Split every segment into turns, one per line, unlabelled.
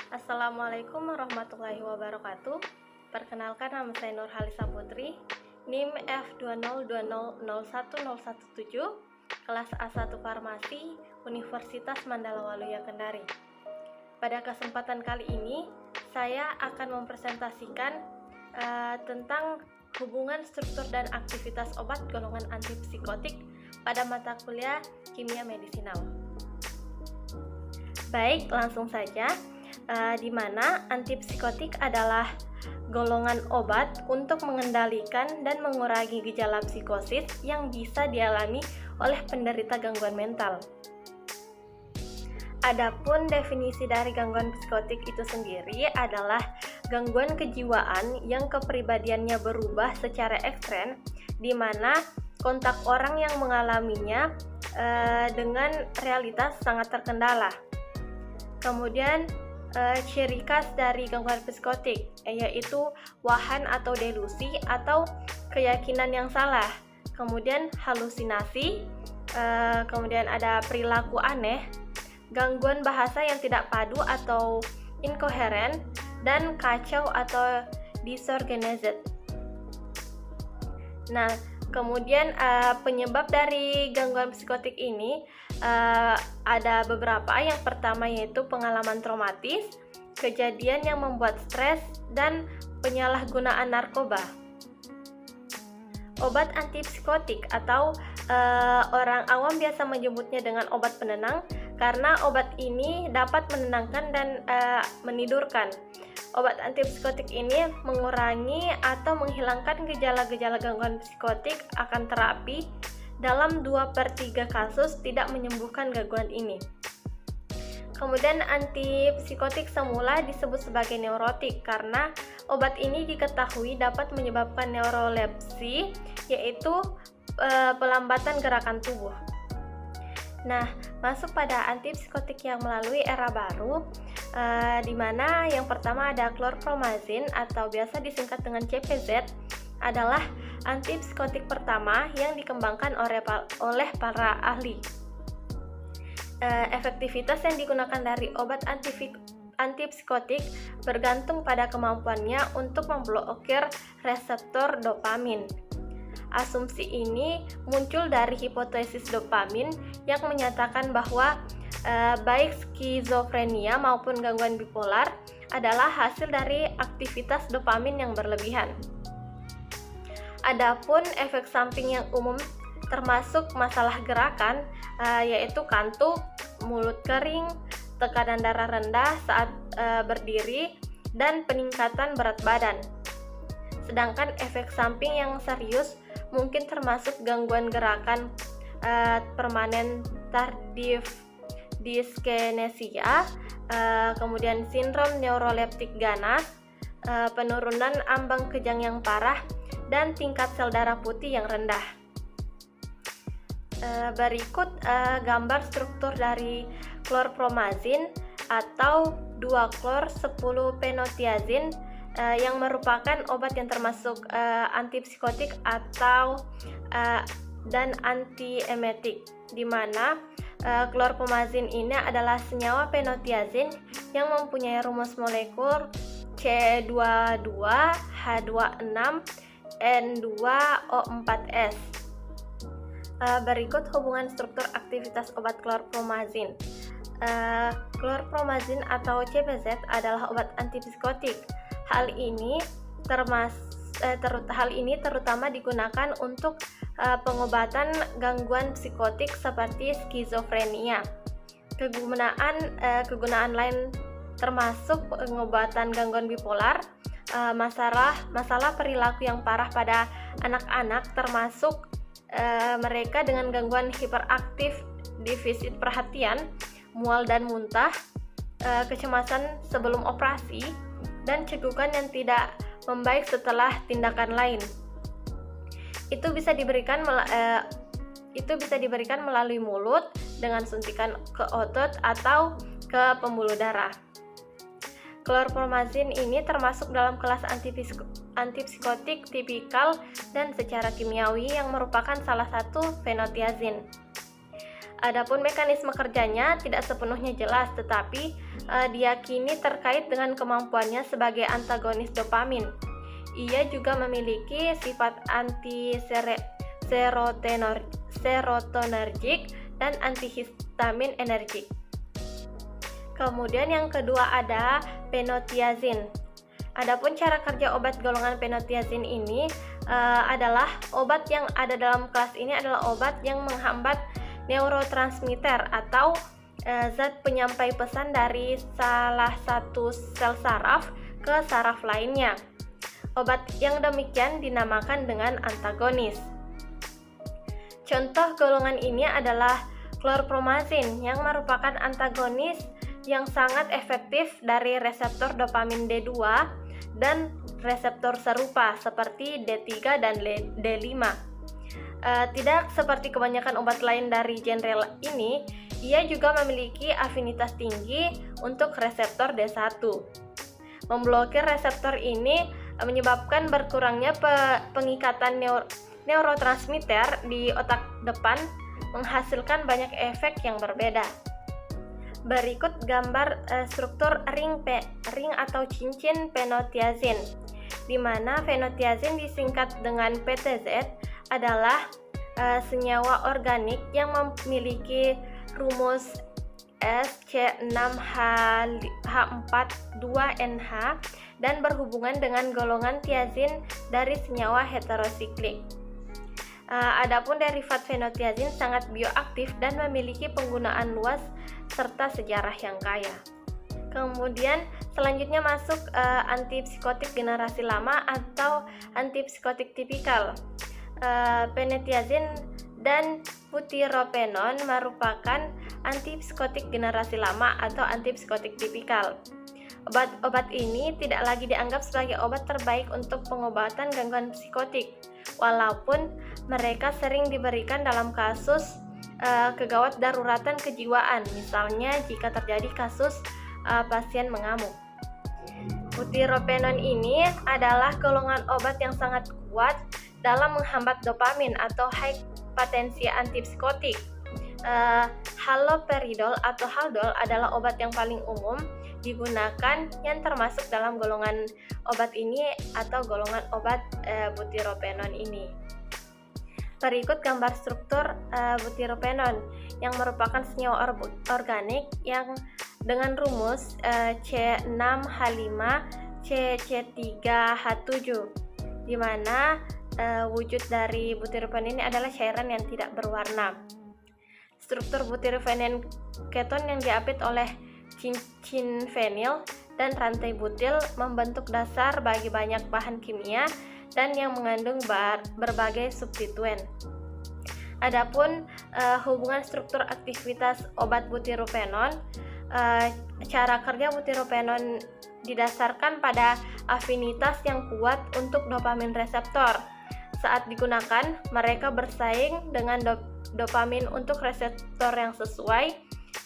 Assalamualaikum warahmatullahi wabarakatuh. Perkenalkan, nama saya Nur Halisa Putri, NIM F202001017, kelas A1 Farmasi, Universitas Mandala Waluya Kendari. Pada kesempatan kali ini, saya akan mempresentasikan tentang hubungan struktur dan aktivitas obat golongan antipsikotik pada mata kuliah kimia medisinal. Baik, langsung saja. Di mana antipsikotik adalah golongan obat untuk mengendalikan dan mengurangi gejala psikosis yang bisa dialami oleh penderita gangguan mental. Adapun definisi dari gangguan psikotik itu sendiri adalah gangguan kejiwaan yang kepribadiannya berubah secara ekstrem, di mana kontak orang yang mengalaminya dengan realitas sangat terkendala. Kemudian ciri khas dari gangguan psikotik yaitu wahan atau delusi atau keyakinan yang salah, kemudian halusinasi, kemudian ada perilaku aneh, gangguan bahasa yang tidak padu atau incoherent, dan kacau atau disorganized. Nah, kemudian penyebab dari gangguan psikotik ini ada beberapa. Yang pertama yaitu pengalaman traumatis, kejadian yang membuat stres, dan penyalahgunaan narkoba. Obat antipsikotik atau orang awam biasa menyebutnya dengan obat penenang karena obat ini dapat menenangkan dan menidurkan. Obat antipsikotik ini mengurangi atau menghilangkan gejala-gejala gangguan psikotik, akan terapi dalam 2/3 kasus tidak menyembuhkan gangguan ini. Kemudian antipsikotik semula disebut sebagai neurotik karena obat ini diketahui dapat menyebabkan neurolepsi, yaitu pelambatan gerakan tubuh. Nah, masuk pada antipsikotik yang melalui era baru, di mana yang pertama ada chlorpromazine atau biasa disingkat dengan CPZ, adalah antipsikotik pertama yang dikembangkan oleh para ahli. Efektivitas yang digunakan dari obat antipsikotik bergantung pada kemampuannya untuk memblokir reseptor dopamin. Asumsi ini muncul dari hipotesis dopamin yang menyatakan bahwa baik skizofrenia maupun gangguan bipolar adalah hasil dari aktivitas dopamin yang berlebihan. Adapun efek samping yang umum termasuk masalah gerakan, yaitu kantuk, mulut kering, tekanan darah rendah saat berdiri, dan peningkatan berat badan. Sedangkan efek samping yang serius mungkin termasuk gangguan gerakan permanen tardif dyskinesia, kemudian sindrom neuroleptik ganas, penurunan ambang kejang yang parah, dan tingkat sel darah putih yang rendah. Berikut gambar struktur dari chlorpromazine atau 2-chlor-10-phenothiazine yang merupakan obat yang termasuk antipsikotik atau dan antiemetik, di mana chlorpromazine ini adalah senyawa phenothiazine yang mempunyai rumus molekul C22H26N2O4S. Berikut hubungan struktur aktivitas obat chlorpromazine. Chlorpromazine atau CPZ adalah obat antipsikotik. Hal ini terutama digunakan untuk pengobatan gangguan psikotik seperti skizofrenia. Kegunaan lain termasuk pengobatan gangguan bipolar, masalah perilaku yang parah pada anak-anak, termasuk mereka dengan gangguan hiperaktif, defisit perhatian, mual dan muntah, kecemasan sebelum operasi, dan cegukan yang tidak membaik setelah tindakan lain. Itu bisa diberikan melalui mulut dengan suntikan ke otot atau ke pembuluh darah. Chlorpromazine ini termasuk dalam kelas antipsikotik tipikal dan secara kimiawi yang merupakan salah satu phenothiazine. Adapun mekanisme kerjanya tidak sepenuhnya jelas, tetapi diyakini terkait dengan kemampuannya sebagai antagonis dopamin. Ia juga memiliki sifat anti-serotonergik dan antihistamin energik. Kemudian yang kedua ada phenothiazine. Adapun cara kerja obat golongan phenothiazine ini adalah obat yang ada dalam kelas ini adalah obat yang menghambat neurotransmitter atau zat penyampai pesan dari salah satu sel saraf ke saraf lainnya. Obat yang demikian dinamakan dengan antagonis. Contoh golongan ini adalah chlorpromazine yang merupakan antagonis yang sangat efektif dari reseptor dopamin D2 dan reseptor serupa seperti D3 dan D5. Tidak seperti kebanyakan obat lain dari genre ini, ia juga memiliki afinitas tinggi untuk reseptor D1. Memblokir reseptor ini menyebabkan berkurangnya pengikatan neurotransmitter di otak depan, menghasilkan banyak efek yang berbeda. Berikut gambar struktur ring atau cincin phenothiazine, di mana phenothiazine disingkat dengan PTZ adalah senyawa organik yang memiliki rumus SC6H42NH dan berhubungan dengan golongan thiazin dari senyawa heterosiklik. Adapun derivat phenothiazine sangat bioaktif dan memiliki penggunaan luas serta sejarah yang kaya. Kemudian selanjutnya masuk antipsikotik generasi lama atau antipsikotik tipikal. Phenothiazine dan butyropenon merupakan antipsikotik generasi lama atau antipsikotik tipikal. Obat-obat ini tidak lagi dianggap sebagai obat terbaik untuk pengobatan gangguan psikotik, walaupun mereka sering diberikan dalam kasus kegawat daruratan kejiwaan, misalnya jika terjadi kasus pasien mengamuk. Butyropenon ini adalah golongan obat yang sangat kuat dalam menghambat dopamin atau high potensi antipsikotik. Haloperidol atau Haldol adalah obat yang paling umum digunakan yang termasuk dalam golongan obat ini atau golongan obat butyropenon ini. Berikut gambar struktur butyropenon yang merupakan senyawa organik yang dengan rumus C6H5CC3H7, di mana wujud dari butyropenon ini adalah cairan yang tidak berwarna. Struktur butyropenon keton yang diapit oleh cincin fenil dan rantai butil membentuk dasar bagi banyak bahan kimia dan yang mengandung berbagai substituen. Adapun hubungan struktur aktivitas obat butyropenon, cara kerja butyropenon didasarkan pada afinitas yang kuat untuk dopamin reseptor. Saat digunakan, mereka bersaing dengan dopamin untuk reseptor yang sesuai,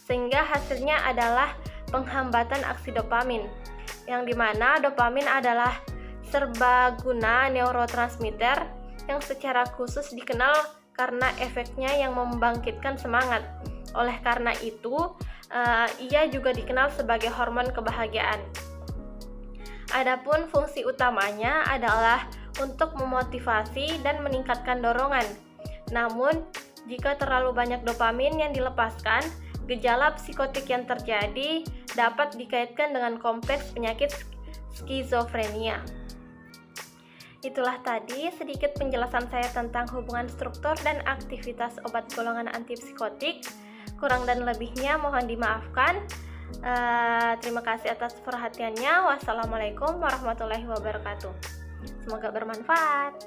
sehingga hasilnya adalah penghambatan aksi dopamin, yang dimana dopamin adalah serbaguna neurotransmitter yang secara khusus dikenal karena efeknya yang membangkitkan semangat. Oleh karena itu, ia juga dikenal sebagai hormon kebahagiaan. Adapun fungsi utamanya adalah untuk memotivasi dan meningkatkan dorongan. Namun, jika terlalu banyak dopamin yang dilepaskan, gejala psikotik yang terjadi dapat dikaitkan dengan kompleks penyakit skizofrenia. Itulah tadi sedikit penjelasan saya tentang hubungan struktur dan aktivitas obat golongan antipsikotik. Kurang dan lebihnya mohon dimaafkan. Terima kasih atas perhatiannya. Wassalamualaikum warahmatullahi wabarakatuh. Semoga bermanfaat.